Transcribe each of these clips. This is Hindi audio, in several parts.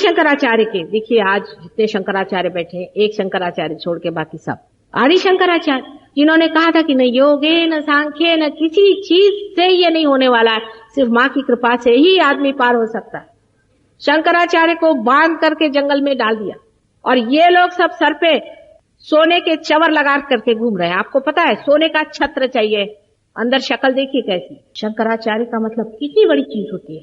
शंकराचार्य के, देखिए आज जितने शंकराचार्य बैठे हैं, एक शंकराचार्य छोड़ के बाकी सब आदि शंकराचार्य, जिन्होंने कहा था कि न योगे न सांख्य न किसी चीज से ये नहीं होने वाला है, सिर्फ माँ की कृपा से ही आदमी पार हो सकता है। शंकराचार्य को बांध करके जंगल में डाल दिया और ये लोग सब सर पे सोने के चवर लगा करके घूम रहे हैं। आपको पता है सोने का छत्र चाहिए, अंदर शक्ल देखिए कैसी। शंकराचार्य का मतलब कितनी बड़ी चीज होती है।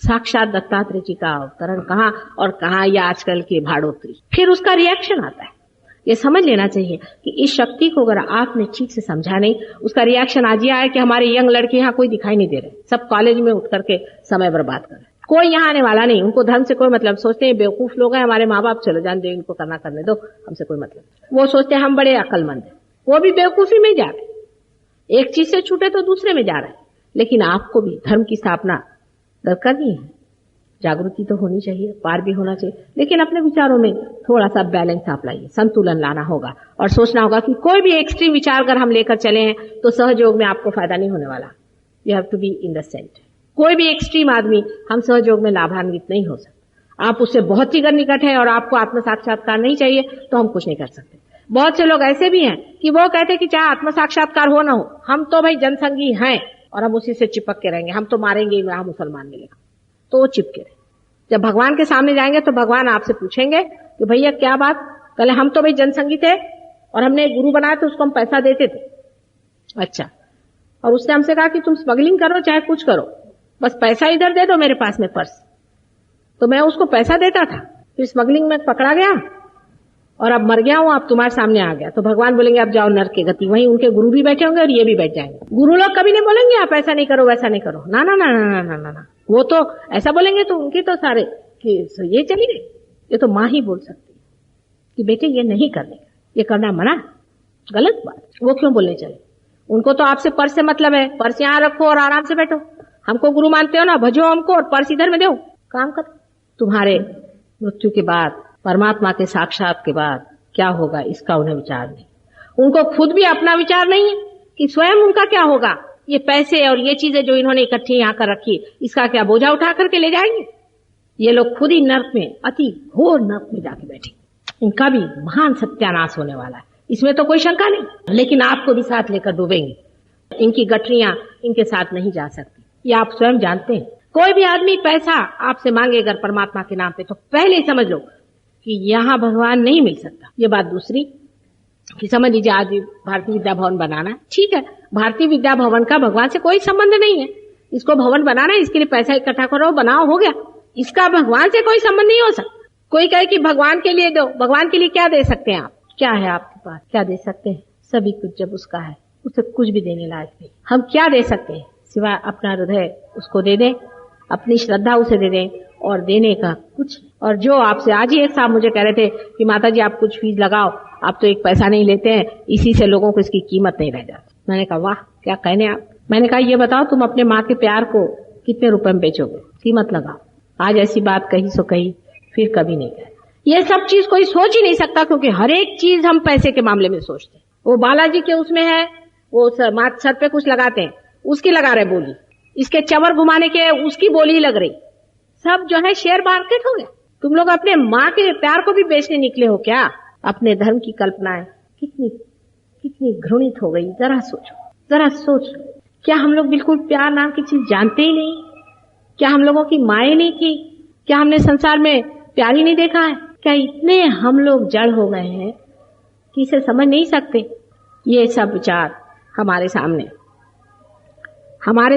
साक्षात दत्तात्रेय जी का अवतरण कहाँ और कहाँ ये आजकल के भाड़ोत्री। फिर उसका रिएक्शन आता है। ये समझ लेना चाहिए कि इस शक्ति को अगर आपने ठीक से समझा नहीं, उसका रिएक्शन आज ये आया कि हमारे यंग लड़के यहाँ कोई दिखाई नहीं दे रहे, सब कॉलेज में उठ करके समय बर्बाद कर रहे, कोई यहाँ आने वाला नहीं, उनको धर्म से कोई मतलब, सोचते हैं बेवकूफ लोग हैं, हमारे माँ बाप चलो जान दो, इनको करना करने दो, हमसे कोई मतलब। वो सोचते हैं हम बड़े अक्लमंद हैं, वो भी बेवकूफी में जा रहे, एक चीज से छूटे तो दूसरे में जा रहे हैं। लेकिन आपको भी धर्म की स्थापना करनी है, जागृति तो होनी चाहिए, पार भी होना चाहिए, लेकिन अपने विचारों में थोड़ा सा बैलेंस आप लाइए, संतुलन लाना होगा और सोचना होगा कि कोई भी एक्सट्रीम विचार अगर हम लेकर चले हैं तो सहयोग में आपको फायदा नहीं होने वाला। You have to be in the centre. कोई भी एक्सट्रीम आदमी हम सहयोग में लाभान्वित नहीं हो सकता। आप उससे बहुत ही निकट है और आपको आत्म साक्षात्कार नहीं चाहिए तो हम कुछ नहीं कर सकते। बहुत से लोग ऐसे भी हैं कि वो कहते हैं कि चाहे आत्म साक्षात्कार हो ना हो, हम तो भाई जनसंगी हैं और हम उसी से चिपक के रहेंगे, हम तो मारेंगे ही, हम मुसलमान मिलेगा, तो वो चिपके रहे। जब भगवान के सामने जाएंगे तो भगवान आपसे पूछेंगे कि भैया क्या बात, कल हम तो भाई जनसंगी थे और हमने गुरु बनाया तो उसको हम पैसा देते थे, अच्छा, और उसने हमसे कहा कि तुम स्मगलिंग करो चाहे कुछ करो, बस पैसा इधर दे दो मेरे पास में पर्स, तो मैं उसको पैसा देता था, फिर स्मगलिंग में पकड़ा गया और अब मर गया हूं, अब तुम्हारे सामने आ गया, तो भगवान बोलेंगे अब जाओ नरक की गति। वहीं उनके गुरु भी बैठे होंगे और ये भी बैठ जाएंगे। गुरु लोग कभी नहीं बोलेंगे आप ऐसा नहीं करो वैसा नहीं करो, ना ना ना ना ना ना ना, वो तो ऐसा बोलेंगे तो उनके तो सारे कि ये चली गई। ये तो माँ ही बोल सकती है कि बेटे ये नहीं करने का, ये करना मना, गलत बात। वो क्यों बोलने चले? उनको तो आपसे पर्स से मतलब है, पर्स यहाँ रखो और आराम से बैठो, हमको गुरु मानते हो ना, भजो हमको और पर्स इधर में दो, काम करो। तुम्हारे मृत्यु के बाद, परमात्मा के साक्षात के बाद क्या होगा इसका उन्हें विचार नहीं। उनको खुद भी अपना विचार नहीं है कि स्वयं उनका क्या होगा। ये पैसे और ये चीजें जो इन्होंने इकट्ठी यहाँ कर रखी, इसका क्या बोझा उठा करके ले जाएंगे? ये लोग खुद ही नर्क में, अति घोर नर्क में जाके बैठे। इनका भी महान सत्यानाश होने वाला है, इसमें तो कोई शंका नहीं, लेकिन आपको भी साथ लेकर डूबेंगे। इनकी गठरियां इनके साथ नहीं जा सकती, ये आप स्वयं जानते हैं। कोई भी आदमी पैसा आपसे मांगे अगर परमात्मा के नाम पे, तो पहले ही समझ लो कि यहाँ भगवान नहीं मिल सकता। ये बात दूसरी कि समझ लीजिए आज भारतीय विद्या भवन बनाना है, ठीक है, भारतीय विद्या भवन का भगवान से कोई संबंध नहीं है। इसको भवन बनाना है, इसके लिए पैसा इकट्ठा करो, बनाओ, हो गया। इसका भगवान से कोई संबंध नहीं हो सकता। कोई कहे कि भगवान के लिए दो, भगवान के लिए क्या दे सकते हैं आप? क्या है आपके पास? क्या दे सकते हैं? सभी कुछ जब उसका है, उसे कुछ भी देने लायक नहीं। हम क्या दे सकते हैं सिवाय अपना हृदय उसको दे दें, अपनी श्रद्धा उसे दे दें, और देने का कुछ। और जो आपसे आज ही एक साहब मुझे कह रहे थे कि माता जी आप कुछ फीस लगाओ, आप तो एक पैसा नहीं लेते हैं, इसी से लोगों को इसकी कीमत नहीं रह जाती। मैंने कहा वाह क्या कहने आप। मैंने कहा ये बताओ तुम अपने माँ के प्यार को कितने रुपए में बेचोगे, कीमत लगाओ। आज ऐसी बात कही सो कही, फिर कभी नहीं कही। ये सब चीज कोई सोच ही नहीं सकता, क्योंकि हर एक चीज हम पैसे के मामले में सोचते हैं। वो बालाजी के उसमें है, वो सर पे कुछ लगाते हैं, उसकी लगा रहे बोली, इसके चवर घुमाने के उसकी बोली लग रही, सब जो है शेयर मार्केट हो गया। तुम लोग अपने माँ के प्यार को भी बेचने निकले हो क्या? अपने धर्म की कल्पनाएं कितनी कितनी घृणित हो गई। जरा सोचो, जरा सोच। क्या हम लोग बिल्कुल प्यार नाम की चीज जानते ही नहीं? क्या हम लोगों की माए नहीं की? क्या हमने संसार में प्यार ही नहीं देखा है? क्या इतने हम लोग जड़ हो गए हैं कि इसे समझ नहीं सकते? ये सब विचार हमारे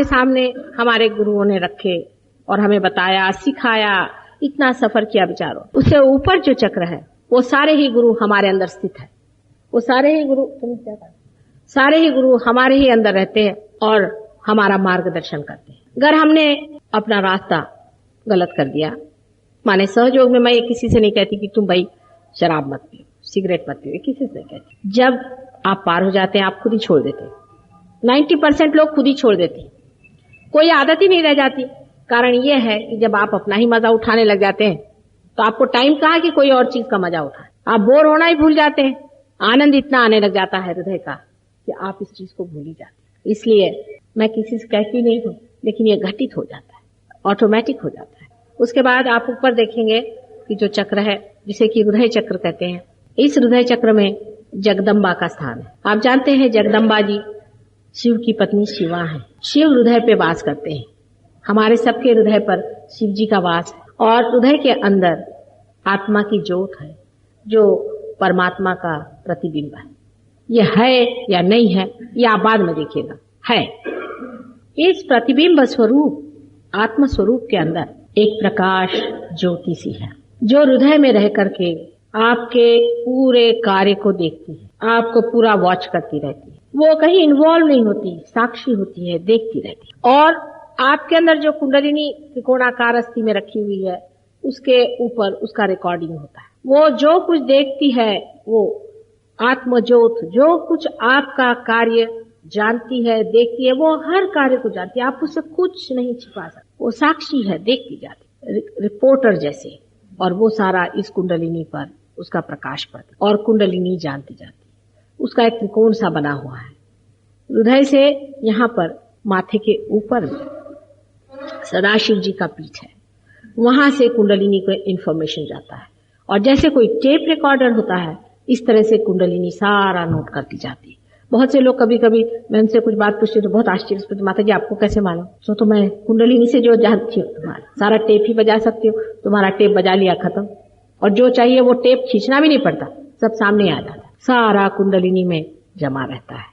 सामने हमारे गुरुओं ने रखे और हमें बताया, सिखाया, इतना सफर किया विचारों। उससे ऊपर जो चक्र है वो सारे ही गुरु हमारे अंदर स्थित है। वो सारे ही गुरु हमारे ही अंदर रहते हैं और हमारा मार्गदर्शन करते हैं। अगर हमने अपना रास्ता गलत कर दिया, माने सहयोग में, मैं ये किसी से नहीं कहती कि तुम भाई शराब मत पियो, सिगरेट मत पियो, किसी से नहीं कहती। जब आप पार हो जाते हैं आप खुद ही छोड़ देते हैं। 90% लोग खुद ही छोड़ देते हैं, कोई आदत ही नहीं रह जाती। कारण ये है कि जब आप अपना ही मजा उठाने लग जाते हैं तो आपको टाइम कहाँ कि कोई और चीज का मजा उठाए। आप बोर होना ही भूल जाते हैं। आनंद इतना आने लग जाता है हृदय का कि आप इस चीज को भूल ही जाते हैं। इसलिए मैं किसी से कहती नहीं हूं, लेकिन ये घटित हो जाता है, ऑटोमेटिक हो जाता है। उसके बाद आप ऊपर देखेंगे कि जो चक्र है जिसे कि हृदय चक्र कहते हैं, इस हृदय चक्र में जगदम्बा का स्थान है। आप जानते हैं जगदम्बा जी शिव की पत्नी शिवा है। शिव हृदय पे वास करते हैं। हमारे सबके हृदय पर शिव जी का वास है और हृदय के अंदर आत्मा की ज्योत है जो परमात्मा का प्रतिबिंब है। यह है या नहीं है यह आप बाद में देखिएगा, है। इस प्रतिबिंब स्वरूप आत्म स्वरूप के अंदर एक प्रकाश ज्योति सी है जो हृदय में रह करके आपके पूरे कार्य को देखती है, आपको पूरा वॉच करती रहती है। वो कहीं इन्वॉल्व नहीं होती, साक्षी होती है, देखती रहती है। और आपके अंदर जो कुंडलिनी त्रिकोणाकार अस्थि में रखी हुई है उसके ऊपर उसका रिकॉर्डिंग होता है। वो जो कुछ देखती है वो आत्मज्योत जो कुछ आपका कार्य जानती है, देखती है, वो हर कार्य को जानती है। आप उससे कुछ नहीं छिपा सकते। वो साक्षी है, देखती जाती, रिपोर्टर जैसे। और वो सारा इस कुंडलिनी पर उसका प्रकाश पड़ता और कुंडलिनी जानती जाती। उसका एक त्रिकोण सा बना हुआ है। हृदय से यहाँ पर माथे के ऊपर सदाशिव जी का पीठ है, वहां से कुंडलिनी को इंफॉर्मेशन जाता है। और जैसे कोई टेप रिकॉर्डर होता है इस तरह से कुंडलिनी सारा नोट करती जाती है। बहुत से लोग कभी कभी मैं उनसे कुछ बात पूछती हूँ तो बहुत आश्चर्य पूछती, माता जी आपको कैसे मालूम? तो मैं कुंडलिनी से जो जानती हूँ तुम्हारा सारा टेप ही बजा सकती हूँ। तुम्हारा टेप बजा लिया, खत्म। और जो चाहिए वो टेप खींचना भी नहीं पड़ता, सब सामने आ जाता है। सारा कुंडलिनी में जमा रहता है।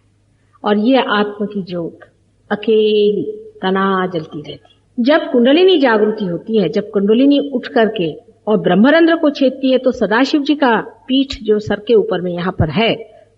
और ये आत्मा की ज्योत अकेली तना जलती रहती। जब कुंडलिनी जागृति होती है, जब कुंडलिनी उठ करके और ब्रह्मरंध्र को छेदती है तो सदाशिव जी का पीठ जो सर के ऊपर में यहाँ पर है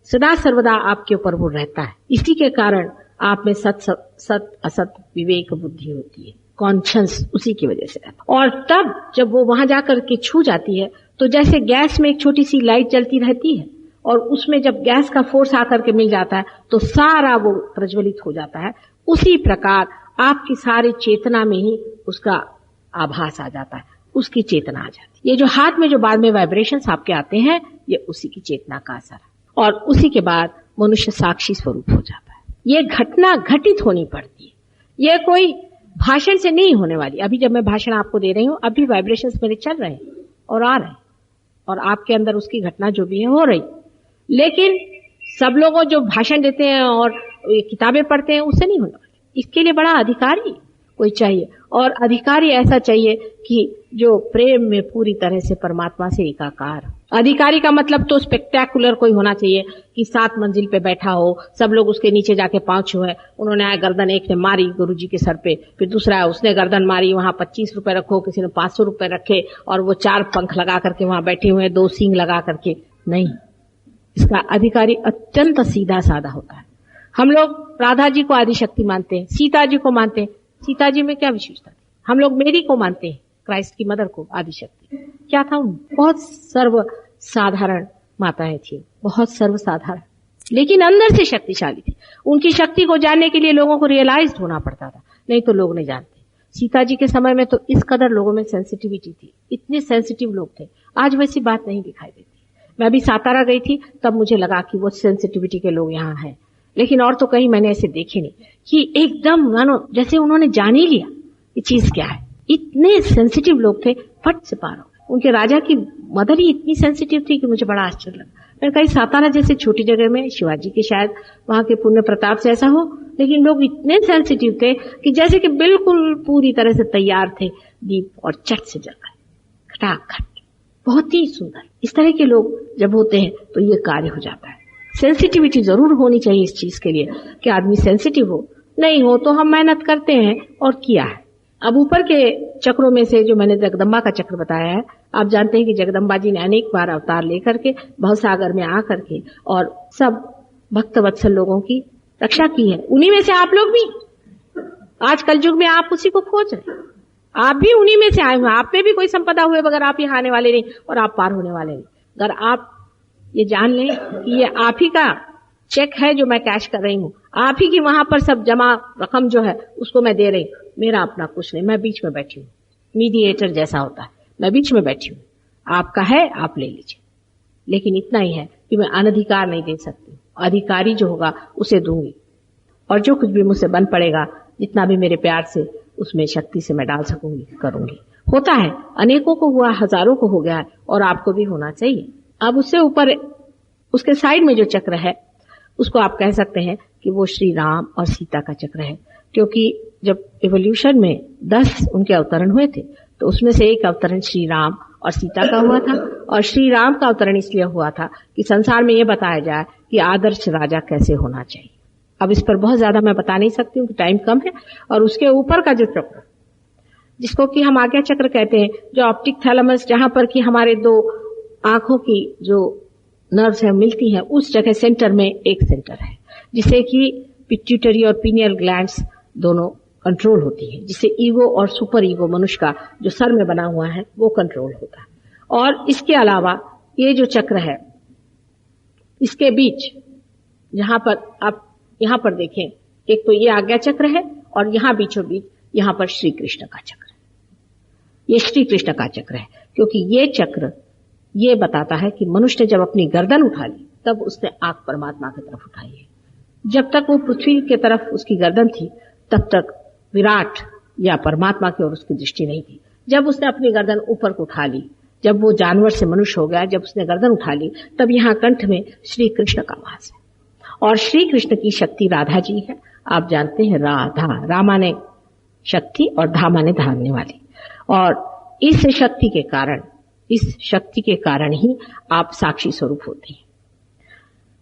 सदा सर्वदा आपके ऊपर वो रहता है। इसी के कारण आप में सत असत विवेक बुद्धि होती है, कॉन्शियस उसी की वजह से। और तब जब वो वहां जाकर के छू जाती है तो जैसे गैस में एक छोटी सी लाइट जलती रहती है और उसमें जब गैस का फोर्स आकर के मिल जाता है तो सारा वो प्रज्वलित हो जाता है, उसी प्रकार आपकी सारी चेतना में ही उसका आभास आ जाता है, उसकी चेतना आ जाती है। ये जो हाथ में जो बाद में वाइब्रेशंस आपके आते हैं ये उसी की चेतना का असर है। और उसी के बाद मनुष्य साक्षी स्वरूप हो जाता है। ये घटना घटित होनी पड़ती है, ये कोई भाषण से नहीं होने वाली। अभी जब मैं भाषण आपको दे रही हूं अभी वाइब्रेशंस मेरे चल रहे हैं और आ रहे हैं और आपके अंदर उसकी घटना जो भी है हो रही। लेकिन सब लोगों जो भाषण देते हैं और किताबें पढ़ते हैं उससे नहीं होने वाली। इसके लिए बड़ा अधिकारी कोई चाहिए और अधिकारी ऐसा चाहिए कि जो प्रेम में पूरी तरह से परमात्मा से एकाकार। अधिकारी का मतलब तो स्पेक्टेकुलर कोई होना चाहिए कि 7 मंजिल पे बैठा हो, सब लोग उसके नीचे जाके पांव छुए। उन्होंने आया गर्दन एक ने मारी गुरुजी के सर पे, फिर दूसरा उसने गर्दन मारी, वहां 25 रुपए रखो, किसी ने 500 रुपए रखे और वो 4 पंख लगा करके वहां बैठे हुए, 2 सींग लगा करके। नहीं, इसका अधिकारी अत्यंत सीधा साधा होता है। हम लोग राधा जी को आदिशक्ति मानते हैं, सीता जी को मानते हैं। सीता जी में क्या विशेषता थी? हम लोग मेरी को मानते हैं, क्राइस्ट की मदर को आदिशक्ति। क्या था? बहुत सर्व साधारण माताएं थी, बहुत सर्व साधारण, लेकिन अंदर से शक्तिशाली थी। उनकी शक्ति को जानने के लिए लोगों को रियलाइज होना पड़ता था, नहीं तो लोग नहीं जानते। सीता जी के समय में तो इस कदर लोगों में सेंसिटिविटी थी, इतने सेंसिटिव लोग थे। आज वैसी बात नहीं दिखाई देती। मैं भी सातारा गई थी तब मुझे लगा कि वो सेंसिटिविटी के लोग यहाँ हैं, लेकिन और तो कहीं मैंने ऐसे देखे नहीं कि एकदम मानो जैसे उन्होंने जान ही लिया ये चीज क्या है। इतने सेंसिटिव लोग थे, फट से पार हो गए। उनके राजा की मदर ही इतनी सेंसिटिव थी कि मुझे बड़ा आश्चर्य लगा। मैंने कहा सातारा जैसे छोटी जगह में शिवाजी के शायद वहां के पुण्य प्रताप से ऐसा हो, लेकिन लोग इतने सेंसिटिव थे कि जैसे कि बिल्कुल पूरी तरह से तैयार थे दीप और चट से जल गए, खटाखट। बहुत ही सुंदर। इस तरह के लोग जब होते हैं तो ये कार्य हो जाता है। सेंसिटिविटी जरूर होनी चाहिए इस चीज के लिए कि आदमी सेंसिटिव हो। नहीं हो तो हम मेहनत करते हैं और किया है। अब ऊपर के चक्रों में से जो मैंने जगदम्बा का चक्र बताया है, आप जानते हैं कि जगदम्बा जी ने अनेक बार अवतार लेकर के भवसागर में आकर के और सब भक्त वत्सल लोगों की रक्षा की है। उन्हीं में से आप लोग भी आज कलयुग में आप उसी को खोज रहे हैं। आप भी उन्हीं में से आए हुए। आप पे भी कोई संपदा हुए बगैर आप यहाँ आने वाले नहीं और आप पार होने वाले नहीं। अगर आप ये जान लें कि ये आप ही का चेक है जो मैं कैश कर रही हूँ, आप ही की वहां पर सब जमा रकम जो है उसको मैं दे रही हूँ, मेरा अपना कुछ नहीं, मैं बीच में बैठी हूँ। मीडिएटर जैसा होता है, मैं बीच में बैठी हूँ। आपका है आप ले लीजिए, लेकिन इतना ही है कि मैं अनधिकार नहीं दे सकती। अधिकारी जो होगा उसे दूंगी और जो कुछ भी मुझसे बन पड़ेगा, जितना भी मेरे प्यार से उसमें शक्ति से मैं डाल सकूंगी करूंगी। होता है, अनेकों को हुआ, हजारों को हो गया है, और आपको भी होना चाहिए। अब उससे ऊपर उसके साइड में जो चक्र है उसको आप कह सकते हैं कि वो श्री राम और सीता का चक्र है, क्योंकि जब इवोल्यूशन में 10 उनके अवतरण हुए थे तो उसमें से एक अवतरण श्री राम और सीता का हुआ था, और श्री राम का अवतरण इसलिए हुआ था कि संसार में ये बताया जाए कि आदर्श राजा कैसे होना चाहिए। अब इस पर बहुत ज्यादा मैं बता नहीं सकती हूँ कि टाइम कम है। और उसके ऊपर का जो चक्र जिसको कि हम आज्ञा चक्र कहते हैं, जो ऑप्टिक थैलेमस, जहां पर कि हमारे 2 आंखों की जो नर्व्स है मिलती हैं, उस जगह सेंटर में एक सेंटर है जिसे कि पिट्यूटरी और पीनियल ग्लैंड्स दोनों कंट्रोल होती है, जिससे ईगो और सुपर ईगो मनुष्य का जो सर में बना हुआ है वो कंट्रोल होता है। और इसके अलावा ये जो चक्र है इसके बीच जहां पर आप यहां पर देखें, एक तो ये आज्ञा चक्र है और यहां बीचों बीच यहां पर श्री कृष्ण का चक्र है। ये श्री कृष्ण का चक्र है क्योंकि ये चक्र ये बताता है कि मनुष्य ने जब अपनी गर्दन उठा ली तब उसने आंख परमात्मा की तरफ उठाई है। जब तक वो पृथ्वी की तरफ उसकी गर्दन थी तब तक विराट या परमात्मा की ओर उसकी दृष्टि नहीं थी। जब उसने अपनी गर्दन ऊपर को उठा ली, जब वो जानवर से मनुष्य हो गया, जब उसने गर्दन उठा ली, तब यहां कंठ में श्री कृष्ण का वास है। और श्री कृष्ण की शक्ति राधा जी है। आप जानते हैं राधा, रामा ने शक्ति और धामा ने धारने वाली। और इस शक्ति के कारण ही आप साक्षी स्वरूप होते हैं।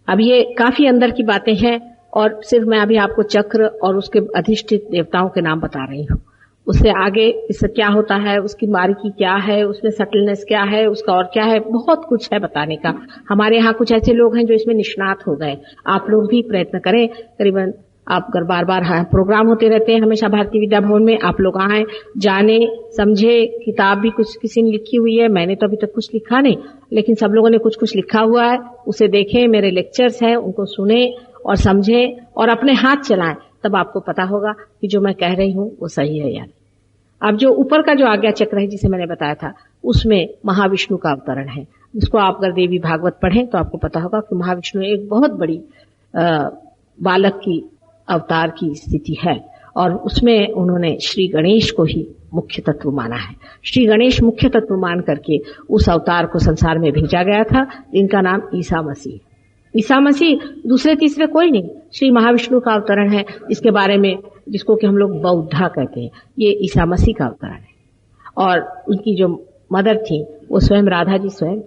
अब ये काफी अंदर की बातें हैं और सिर्फ मैं अभी आपको चक्र और उसके अधिष्ठित देवताओं के नाम बता रही हूँ। उससे आगे इससे क्या होता है, उसकी बारीकी क्या है, उसमें सटलनेस क्या है, उसका और क्या है, बहुत कुछ है बताने का। हमारे यहाँ कुछ ऐसे लोग हैं जो इसमें निष्णात हो गए। आप लोग भी प्रयत्न करें। करीबन आप अगर बार बार प्रोग्राम होते रहते हैं हमेशा भारतीय विद्या भवन में, आप लोग आए, जाने, समझे। किताब भी कुछ किसी ने लिखी हुई है, मैंने तो अभी तक कुछ लिखा नहीं, लेकिन सब लोगों ने कुछ कुछ लिखा हुआ है, उसे देखें। मेरे लेक्चर्स हैं, उनको सुने और समझें और अपने हाथ चलाएं, तब आपको पता होगा कि जो मैं कह रही हूं वो सही है या नहीं। अब जो ऊपर का जो आज्ञा चक्र है जिसे मैंने बताया था, उसमें महाविष्णु का अवतरण है, जिसको आप अगर देवी भागवत पढ़ें तो आपको पता होगा कि महाविष्णु एक बहुत बड़ी बालक की अवतार की स्थिति है और उसमें उन्होंने श्री गणेश को ही मुख्य तत्व माना है। श्री गणेश मुख्य तत्व मान करके उस अवतार को संसार में भेजा गया था, इनका नाम ईसा मसीह। ईसा मसीह दूसरे तीसरे कोई नहीं, श्री महाविष्णु का अवतरण है, इसके बारे में जिसको कि हम लोग बौद्धा कहते हैं, ये ईसा मसीह का अवतरण है। और उनकी जो मदर थी वो स्वयं राधा जी स्वयं।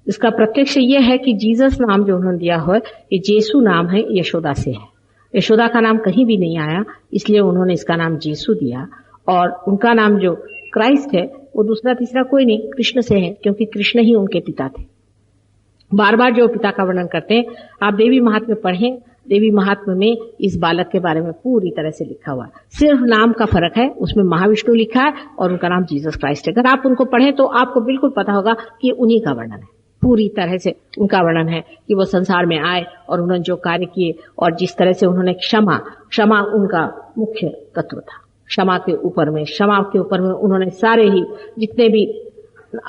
इसका प्रत्यक्ष ये है कि जीसस नाम जो उन्होंने दिया है ये जेसु नाम है, यशोदा से है। यशोदा का नाम कहीं भी नहीं आया, इसलिए उन्होंने इसका नाम जेसु दिया। और उनका नाम जो क्राइस्ट है वो दूसरा तीसरा कोई नहीं, कृष्ण से है, क्योंकि कृष्ण ही उनके पिता थे। बार बार जो पिता का वर्णन करते हैं, आप देवी महात्म्य पढ़ें, देवी महात्म्य में इस बालक के बारे में पूरी तरह से लिखा हुआ है। सिर्फ नाम का फर्क है, उसमें महाविष्णु लिखा है और उनका नाम जीसस क्राइस्ट है। अगर आप उनको पढ़ें तो आपको बिल्कुल पता होगा कि उन्हीं का वर्णन है, पूरी तरह से उनका वर्णन है कि वो संसार में आए और उन्होंने जो कार्य किए और जिस तरह से उन्होंने क्षमा उनका मुख्य तत्व था। क्षमा के ऊपर में उन्होंने सारे ही जितने भी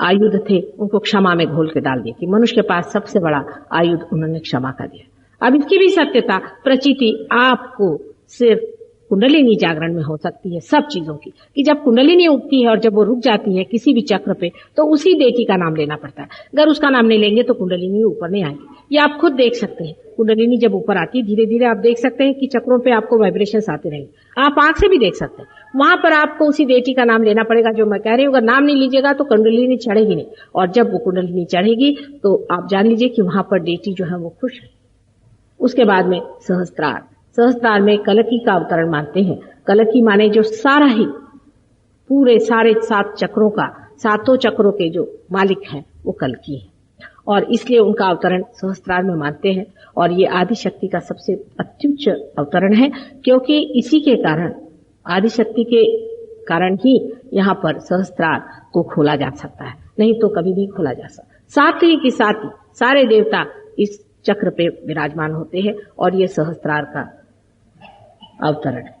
आयुध थे उनको क्षमा में घोल के डाल दिए कि मनुष्य के पास सबसे बड़ा आयुध उन्होंने क्षमा का दिया। अब इसकी भी सत्यता प्रचिति आपको सिर्फ कुंडलिनी जागरण में हो सकती है सब चीजों की, कि जब कुंडलिनी उगती है और जब वो रुक जाती है किसी भी चक्र पे तो उसी देवी का नाम लेना पड़ता है। अगर उसका नाम नहीं लेंगे तो कुंडलिनी ऊपर नहीं आएगी। ये आप खुद देख सकते हैं, कुंडलिनी जब ऊपर आती है धीरे धीरे आप देख सकते हैं कि चक्रों पे आपको वाइब्रेशंस आते रहेंगे। आप आंख से भी देख सकते हैं, वहां पर आपको उसी देवी का नाम लेना पड़ेगा जो मैं कह रही हूँ। अगर नाम नहीं लीजिएगा तो कुंडलिनी चढ़ेगी नहीं, और जब वो कुंडलिनी चढ़ेगी तो आप जान लीजिए कि वहां पर देवी जो है वो खुश है। उसके बाद में सहस्त्रार में कलकी का अवतरण मानते हैं। कलकी माने जो सारा ही पूरे सारे 7 चक्रों का, 7 चक्रों के जो मालिक हैं वो कलकी है, और इसलिए उनका अवतरण सहस्त्रार में मानते हैं। और ये आदि शक्ति का सबसे अत्युच्च अवतरण है, क्योंकि इसी के कारण, आदि शक्ति के कारण ही यहाँ पर सहस्त्रार को खोला जा सकता है, नहीं तो कभी नहीं खोला जा सकता। साथ ही सारे देवता इस चक्र पे विराजमान होते हैं और ये सहस्त्रार का अवतरण है।